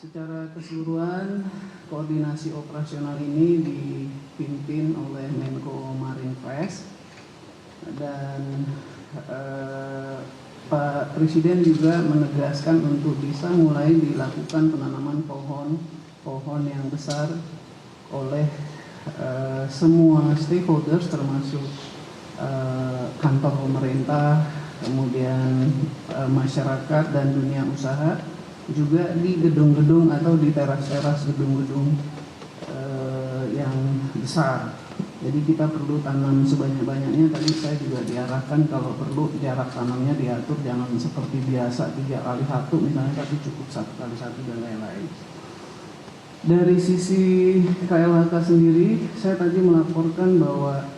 Secara keseluruhan, koordinasi operasional ini dipimpin oleh Menko Marinvest dan Pak Presiden juga menegaskan untuk bisa mulai dilakukan penanaman pohon yang besar oleh semua stakeholders termasuk kantor pemerintah, kemudian masyarakat dan dunia usaha, juga di gedung-gedung atau di teras-teras gedung-gedung yang besar. Jadi kita perlu tanam sebanyak-banyaknya. Tadi saya juga diarahkan kalau perlu jarak tanamnya diatur, jangan seperti biasa 3 kali 1 misalnya, tapi cukup 1 kali 1 dan lain-lain. Dari sisi KLHK sendiri, saya tadi melaporkan bahwa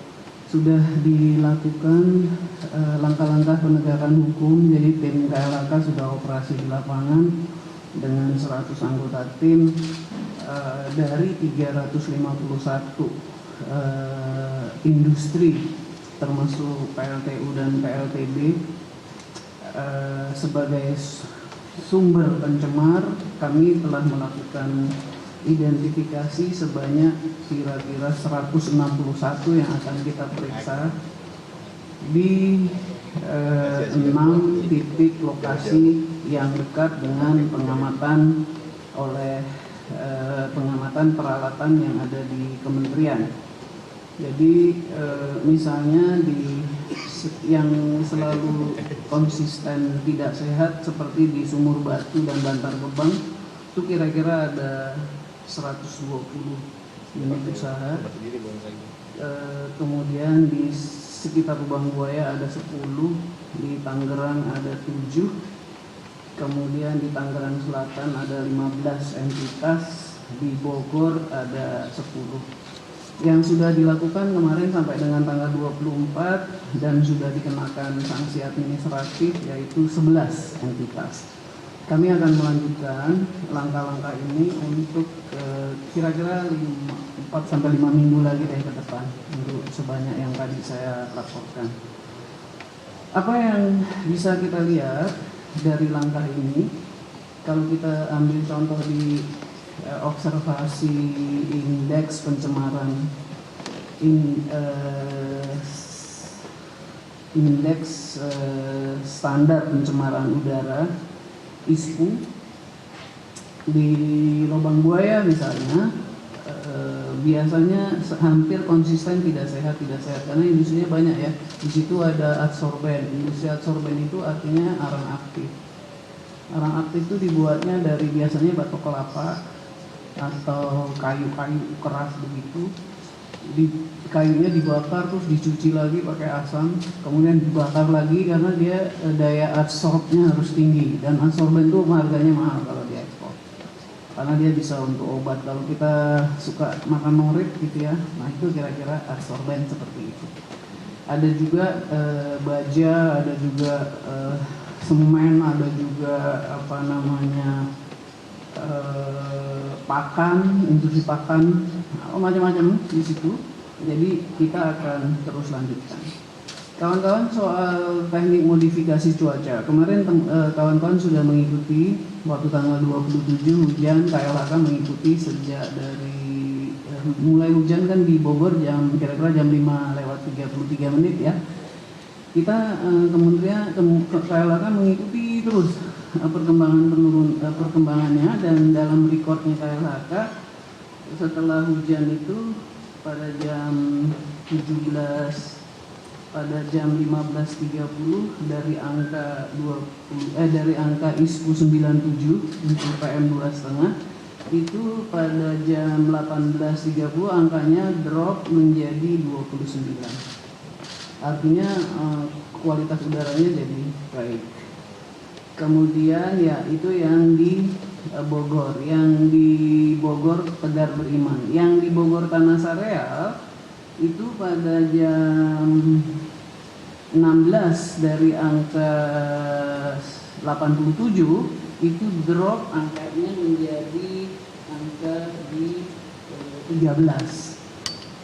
sudah dilakukan langkah-langkah penegakan hukum. Jadi tim KLHK sudah operasi di lapangan dengan 100 anggota tim dari 351 industri termasuk PLTU dan PLTB. Sebagai sumber pencemar, kami telah melakukan identifikasi sebanyak kira-kira 161 yang akan kita periksa di 6 titik lokasi yang dekat dengan pengamatan oleh pengamatan peralatan yang ada di kementerian. Jadi misalnya yang selalu konsisten tidak sehat seperti di Sumur Batu dan Bantar Gebang itu kira-kira ada 120 unit usaha. Kemudian di sekitar Lubang Buaya ada 10, di Tangerang ada 7, kemudian di Tangerang Selatan ada 15 entitas, di Bogor ada 10. Yang sudah dilakukan kemarin sampai dengan tanggal 24 dan sudah dikenakan sanksi administratif yaitu 11 entitas. Kami akan melanjutkan langkah-langkah ini untuk kira-kira 4-5 minggu lagi ke depan untuk sebanyak yang tadi saya laporkan. Apa yang bisa kita lihat dari langkah ini, kalau kita ambil contoh di observasi indeks pencemaran indeks standar pencemaran udara ISPU di Lubang Buaya misalnya, biasanya hampir konsisten tidak sehat karena industrinya banyak ya. Di situ ada adsorben. Industri adsorben itu artinya arang aktif. Arang aktif itu dibuatnya dari biasanya batu kelapa atau kayu-kayu keras begitu. Kayunya dibakar terus dicuci lagi pakai asam, kemudian dibakar lagi karena dia daya adsorbnya harus tinggi, dan adsorben itu harganya mahal kalau diekspor karena dia bisa untuk obat. Kalau kita suka makan norit gitu ya, nah itu kira-kira adsorben seperti itu. Ada juga baja, ada juga semen, ada juga pakan, industri pakan, macam-macam di situ. Jadi kita akan terus lanjutkan. Kawan-kawan, soal teknik modifikasi cuaca, kemarin kawan-kawan sudah mengikuti waktu tanggal 27 hujan. KLHK mengikuti sejak dari mulai hujan kan di Bogor kira-kira jam 5:33 ya. Kita kementerian KLHK mengikuti terus perkembangannya, dan dalam rekodnya KLHK setelah hujan itu pada jam 15.30 dari angka ISPU 97 untuk PM 2,5 itu pada jam 18.30 angkanya drop menjadi 29. Artinya kualitas udaranya jadi baik. Kemudian ya itu yang di Bogor, Tegar Beriman. Yang di Bogor Tanah Sareal itu pada jam 16 dari angka 87 itu drop angkanya menjadi angka di 13.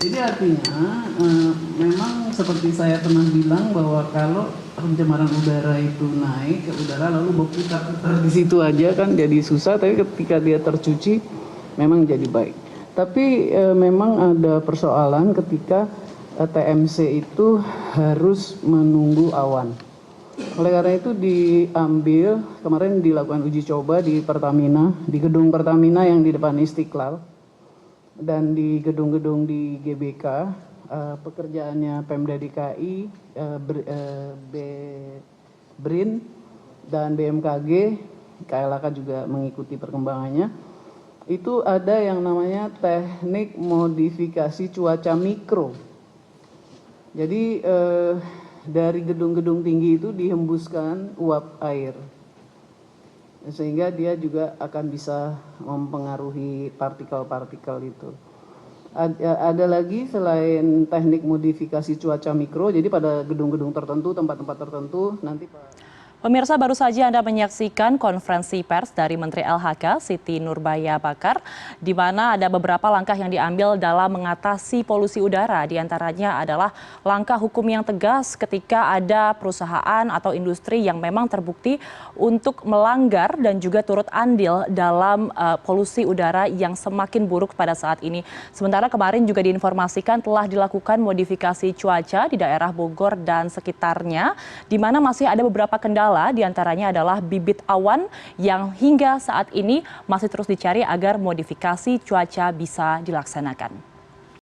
Jadi artinya memang seperti saya pernah bilang bahwa kalau pencemaran udara itu naik ke udara lalu berputar-putar di situ aja kan jadi susah, tapi ketika dia tercuci memang jadi baik. Tapi memang ada persoalan ketika TMC itu harus menunggu awan. Oleh karena itu diambil, kemarin dilakukan uji coba di Pertamina, di gedung Pertamina yang di depan Istiqlal, dan di gedung-gedung di GBK, pekerjaannya Pemda DKI, BRIN, dan BMKG, KLHK juga mengikuti perkembangannya. Itu ada yang namanya teknik modifikasi cuaca mikro. Jadi dari gedung-gedung tinggi itu dihembuskan uap air, sehingga dia juga akan bisa mempengaruhi partikel-partikel itu. Ada lagi selain teknik modifikasi cuaca mikro, jadi pada gedung-gedung tertentu, tempat-tempat tertentu nanti Pemirsa, baru saja Anda menyaksikan konferensi pers dari Menteri LHK Siti Nurbaya Bakar, di mana ada beberapa langkah yang diambil dalam mengatasi polusi udara. Di antaranya adalah langkah hukum yang tegas ketika ada perusahaan atau industri yang memang terbukti untuk melanggar dan juga turut andil dalam polusi udara yang semakin buruk pada saat ini. Sementara kemarin juga diinformasikan telah dilakukan modifikasi cuaca di daerah Bogor dan sekitarnya, di mana masih ada beberapa kendala. Di antaranya adalah bibit awan yang hingga saat ini masih terus dicari agar modifikasi cuaca bisa dilaksanakan.